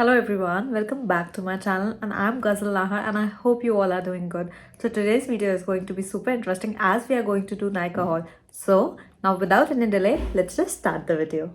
Hello everyone, welcome back to my channel and I'm Ghazal and I hope you all are doing good. So today's video is going to be super interesting as we are going to do Nykaa haul. So now without any delay, let's just start the video.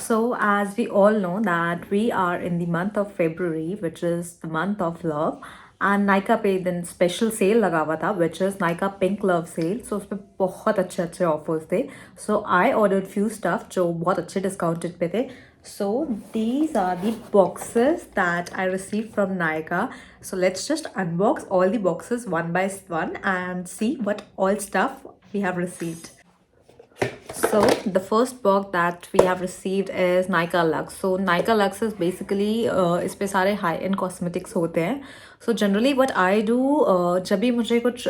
So as we all know that we are in the month of February, which is the month of love, and Nykaa पे दिन special cell लगा हुआ था which is Nykaa Pink Love Sale. So उसमें बहुत अच्छे अच्छे offers थे. So I ordered few stuff जो बहुत अच्छे डिस्काउंटेड पे थे. So these are the boxes that I received from Nykaa. So let's just unbox all the boxes one by one and see what all stuff we have received. So the first box that we have received is Nykaa Lux. So Nykaa Lux is basically इस पे सारे high end cosmetics होते हैं. So generally what I do जब भी मुझे कुछ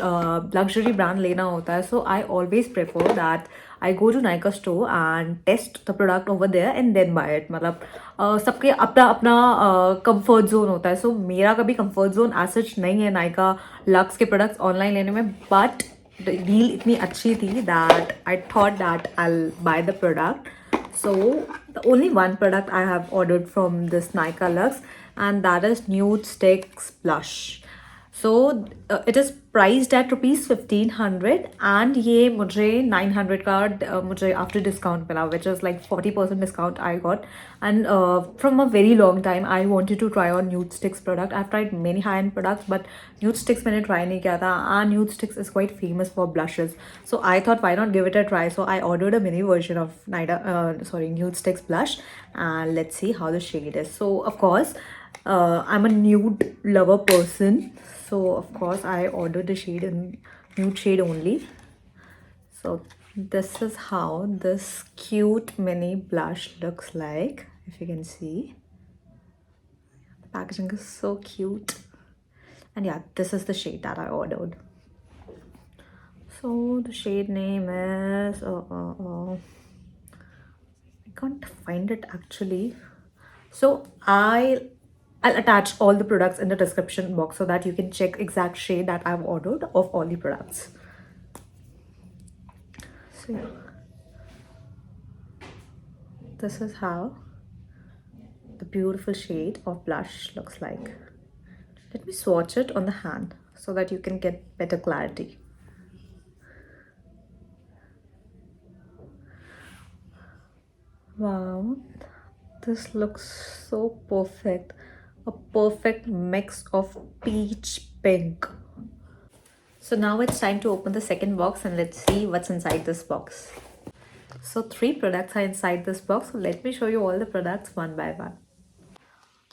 luxury brand लेना होता है, so I always prefer that I go to Nykaa store and test the product over there and then buy it. मतलब सबके अपना अपना comfort zone होता है. So मेरा कभी comfort zone as such नहीं है Nykaa Lux के products online लेने में, but the deal इतनी अच्छी थी that I thought that I'll buy the product. So the only one product I have ordered from this Nykaa Lux, and that is Nude Sticks Blush. So it is priced at rupees 1500 and ये मुझे 900 का मुझे after discount मिला, which is like 40% discount I got. And from a very long time I wanted to try on Nude Sticks product. I've tried many high-end products but Nude Sticks मैंने try नहीं किया था, and Nude Sticks is quite famous for blushes. So I thought why not give it a try. So I ordered a mini version of Nude Sticks blush, and let's see how the shade is. So of course I'm a nude lover person, so of course I ordered the shade in nude shade only. So this is how this cute mini blush looks like, if you can see. The packaging is so cute, and yeah, this is the shade that I ordered. So the shade name is I can't find it actually. So I'll attach all the products in the description box so that you can check exact shade that I've ordered of all the products. So yeah, this is how the beautiful shade of blush looks like. Let me swatch it on the hand so that you can get better clarity. Wow, this looks so perfect. A perfect mix of peach pink. So now it's time to open the second box and let's see what's inside this box. So 3 products are inside this box. So let me show you all the products one by one.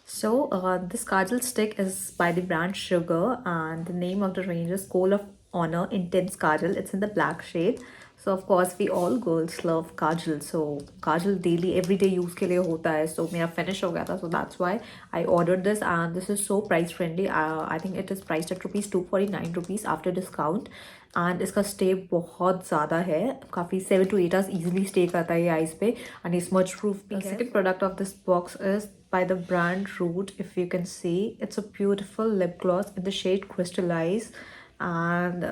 So this Kajal stick is by the brand Sugar, and the name of the range is Coal of Honor Intense Kajal. It's in the black shade. So of course we all girls love Kajal. So Kajal daily everyday use के लिए होता है. So मेरा finish हो गया था. So that's why I ordered this, and this is so price friendly. I think it is priced at rupees 249 rupees after discount. And इसका stay बहुत ज़्यादा है, काफ़ी 7 to 8 hours easily stay करता है ये eyes पे, and ये smudge proof. The second product of this box is by the brand Root. If you can see, it's a beautiful lip gloss in the shade Crystallize. And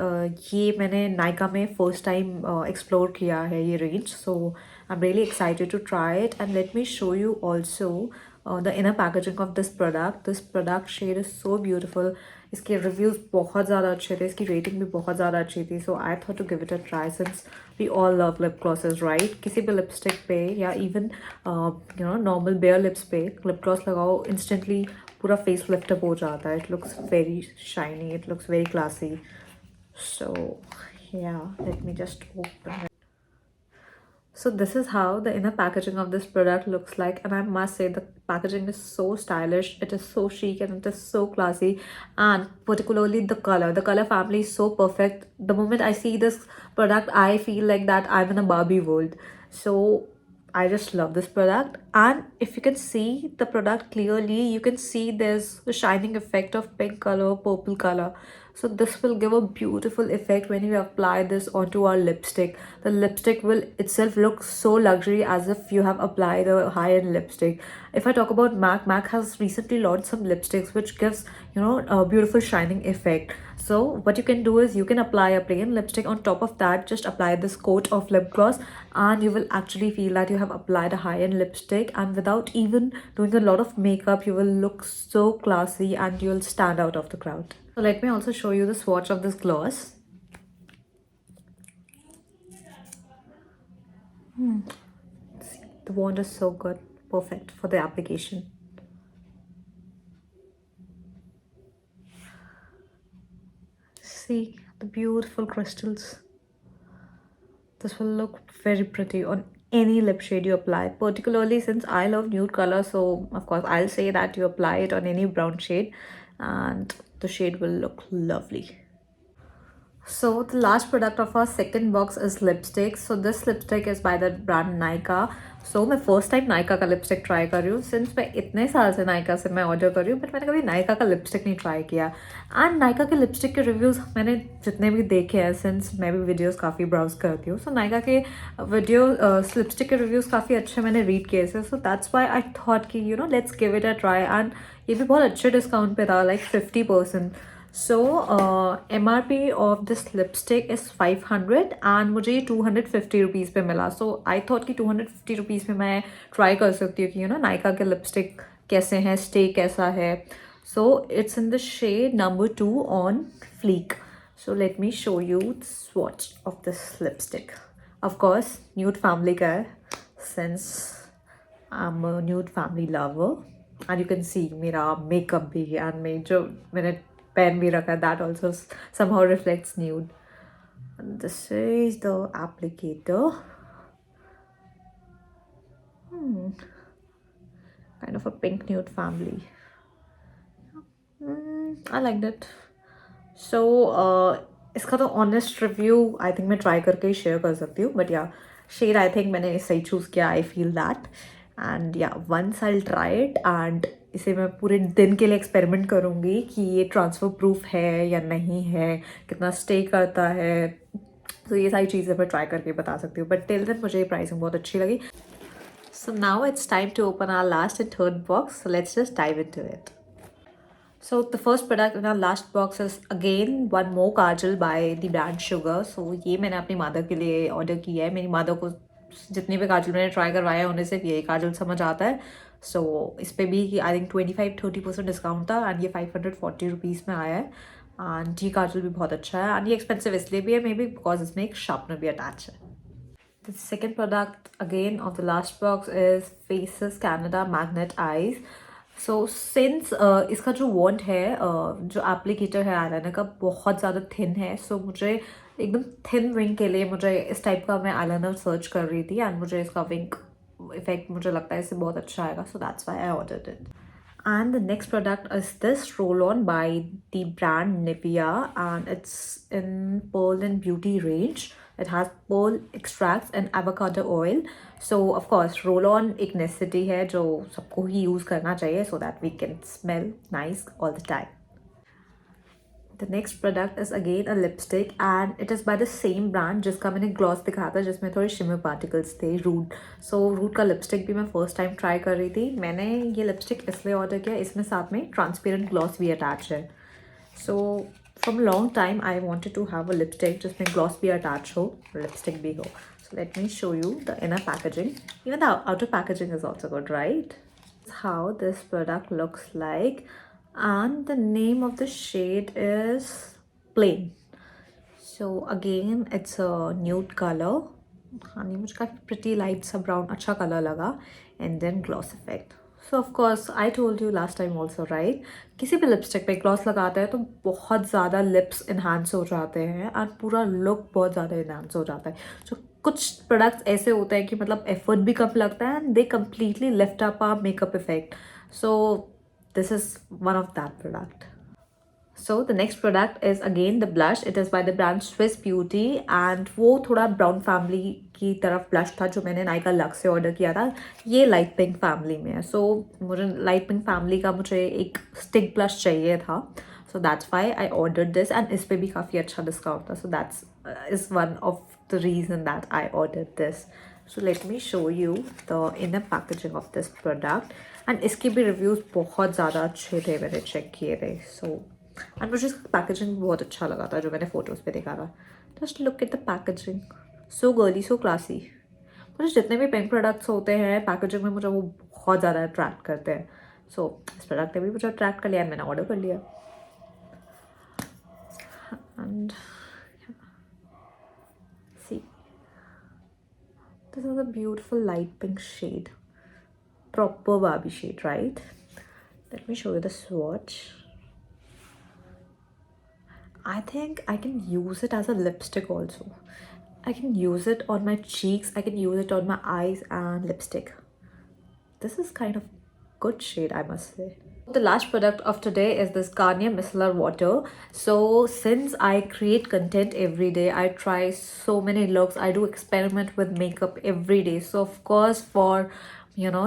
ये मैंने Nykaa में first time explore किया है ये range, so I'm really excited to try it. And let me show you also the inner packaging of this product. This product shade is so beautiful. इसके reviews बहुत ज़्यादा अच्छे थे, इसकी rating भी बहुत ज़्यादा अच्छी थी. So I thought to give it a try since we all love lip glosses, right? किसी भी lipstick पे या even normal bare lips पे lip gloss लगाओ, instantly पूरा face lift up हो जाता है. It looks very shiny, it looks very classy. So yeah, let me just open it. So this is how the inner packaging of this product looks like, and I must say the packaging is so stylish, it is so chic, and it is so classy. And particularly the color family is so perfect. The moment I see this product, I feel like that I'm in a Barbie world. So I just love this product. And if you can see the product clearly, you can see there's a shining effect of pink color, purple color. So this will give a beautiful effect when you apply this onto our lipstick. The lipstick will itself look so luxury as if you have applied a high-end lipstick. If I talk about MAC has recently launched some lipsticks which gives a beautiful shining effect. So what you can do is you can apply a plain lipstick. On top of that, just apply this coat of lip gloss, and you will actually feel that you have applied a high-end lipstick, and without even doing a lot of makeup, you will look so classy and you'll stand out of the crowd. So let me also show you the swatch of this gloss. See, the wand is so good, perfect for the application. See the beautiful crystals. This will look very pretty on any lip shade you apply, particularly since I love nude color. So of course I'll say that you apply it on any brown shade and the shade will look lovely. So the last product of our second box is lipstick. So this lipstick is by the brand Nykaa. So मैं first time Nykaa का lipstick try कर रही हूँ. Since मैं इतने साल से नायका से मैं ऑर्डर कर रही हूँ, बट मैंने कभी नायका का लिपस्टिक नहीं ट्राई किया. एंड नायका के लिपस्टिक के रिव्यूज़ मैंने जितने भी देखे हैं, सिंस मैं भी वीडियोस काफ़ी ब्राउज करती हूँ, सो नायका के लिपस्टिक के रिव्यूज़ काफ़ी अच्छे मैंने रीड किए थे. So that's why I thought कि let's give it a try. And ये भी बहुत अच्छे डिस्काउंट पे था, like 50%. So MRP of this lipstick is 500 and मुझे ये 250 रुपीज़ पे मिला. So I thought कि 250 रुपीज़ में मैं ट्राई कर सकती हूँ कि नायका के लिपस्टिक कैसे हैं, स्टे कैसा है. So it's in the shade number 2 on Fleek. So let me show you the swatch of this lipstick. Of course nude family का है, since I'm a nude family lover. And you can see मेरा makeup भी, and मैं जो मैंने pen bhi rakha, that also somehow reflects nude. And this is the applicator. Kind of a pink nude family. I liked it. So इसका तो honest review I think मैं try करके ही share कर सकती हूँ, but yeah, shade I think मैंने सही choose किया. I feel that. And yeah, once I'll try it and इसे मैं पूरे दिन के लिए एक्सपेरिमेंट करूँगी कि ये ट्रांसफ़र प्रूफ है या नहीं है, कितना स्टे करता है. तो ये सारी चीज़ें मैं ट्राई करके बता सकती हूँ, बट टिल देन मुझे ये प्राइसिंग बहुत अच्छी लगी. So now it's time to open our last and third box. So let's just dive into it. So the first product in our last box is again one more Kajal by the brand Sugar. So ये मैंने अपनी mother के लिए order किया है. मेरी mother को जितने भी काजल मैंने ट्राई करवाया है उन्हें सिर्फ यही काजल समझ आता है. सो इस पर भी आई थिंक 25-30% डिस्काउंट था एंड ये 540 रुपीज़ में आया है. एंड ये काजल भी बहुत अच्छा है एंड ये एक्सपेंसिव इसलिए भी है मे बी बिकॉज इसमें एक शार्पनर भी अटैच है. The second product again of the last box is faces Canada magnet eyes. So since इसका जो वॉन्ट है, जो एप्लीकेटर है आईलाइनर का, बहुत ज़्यादा थिन है. सो मुझे एकदम थिन विंग के लिए मुझे इस टाइप का मैं आईलाइनर सर्च कर रही थी एंड मुझे इसका विंग इफेक्ट मुझे लगता है इससे बहुत अच्छा आएगा. So that's why I ordered it. And the next product is this roll-on by the brand Nivea and it's in Pearl and Beauty range. It has pearl extracts and avocado oil. So of course roll-on एक necessity है जो सबको ही use करना चाहिए so that we can smell nice all the time. The next product is again a lipstick and it is by the same brand जिसका मैंने gloss दिखाया था जिसमें थोड़े shimmer particles थे, Rude. So Rude का lipstick भी मैं first time try कर रही थी. मैंने ये lipstick इसलिए order किया, इसमें साथ में transparent gloss भी attached है. So from long time I wanted to have a lipstick जिसमें gloss भी attached हो, lipstick भी हो. So let me show you the inner packaging. Even the outer packaging is also good, right? This is how this product looks like. And the name of the shade is Plain. So again it's a nude color. हाँ, ये मुझे काफ़ी pretty light सा brown अच्छा color लगा. And then gloss effect. So of course I told you last time also, right? किसी भी lipstick पे ग्लॉस लगाते हैं तो बहुत ज़्यादा लिप्स इन्हांस हो जाते हैं और पूरा लुक बहुत ज़्यादा इन्हांस हो जाता है. So कुछ प्रोडक्ट्स ऐसे होते हैं कि मतलब एफर्ट भी कम लगता है and they completely lift up our makeup effect. So this is one of that product. So the next product is again the blush. It is by the brand Swiss Beauty and वो थोड़ा brown family की तरफ blush था जो मैंने Nykaa lux से order किया था. ये light pink family में है. So मुझे light pink family का मुझे एक stick blush चाहिए था. So that's why I ordered this and इस पे भी काफ़ी अच्छा डिस्काउंट था. So that's is one of the reason that I ordered this. So let me show you the inner packaging of this product. And इसके भी reviews बहुत ज़्यादा अच्छे थे, मैंने चेक किए थे. सो एंड मुझे इसका पैकेजिंग बहुत अच्छा लगा था जो मैंने फोटोज़ पे देखा था. Just look at the packaging, so girly, so classy. मुझे जितने भी पिंक प्रोडक्ट्स होते हैं पैकेजिंग में मुझे वो बहुत ज़्यादा अट्रैक्ट करते हैं. सो इस प्रोडक्ट ने भी मुझे अट्रैक्ट कर लिया एंड मैंने ऑर्डर कर लिया. And see, this is a beautiful light pink shade, proper Barbie shade, right? Let me show you the swatch. I think I can use it as a lipstick also. I can use it on my cheeks, I can use it on my eyes and lipstick. This is kind of good shade, I must say. The last product of today is this Garnier micellar water. So since I create content every day, I try so many looks, I do experiment with makeup every day. So of course, for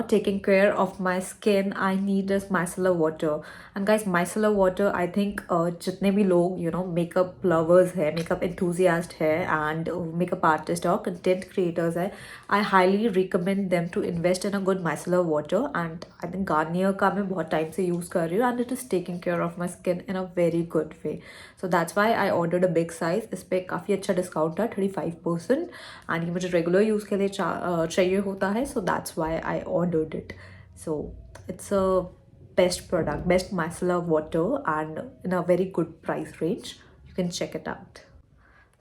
taking care of my skin, I need this micellar water. And guys, micellar water, I think jitne bhi log makeup lovers hai, makeup enthusiast hai, and makeup artist or content creators hai, I highly recommend them to invest in a good micellar water. And I think Garnier ka main bahut time se use kar rahi hu, and it is taking care of my skin in a very good way. So that's why I ordered a big size. इस पे काफ़ी अच्छा discount था, 35%. And ये मुझे regular use के लिए चाहिए होता है. सो that's why I ordered it. So it's a best product, best micellar water, and in a very good price range. You can check it out.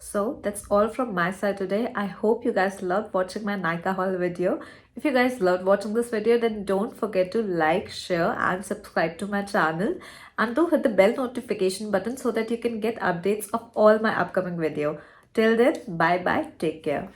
So that's all from my side today. I hope you guys loved watching my Nykaa haul video. If you guys loved watching this video, then don't forget to like, share and subscribe to my channel. And do hit the bell notification button so that you can get updates of all my upcoming video. Till then, bye bye, take care.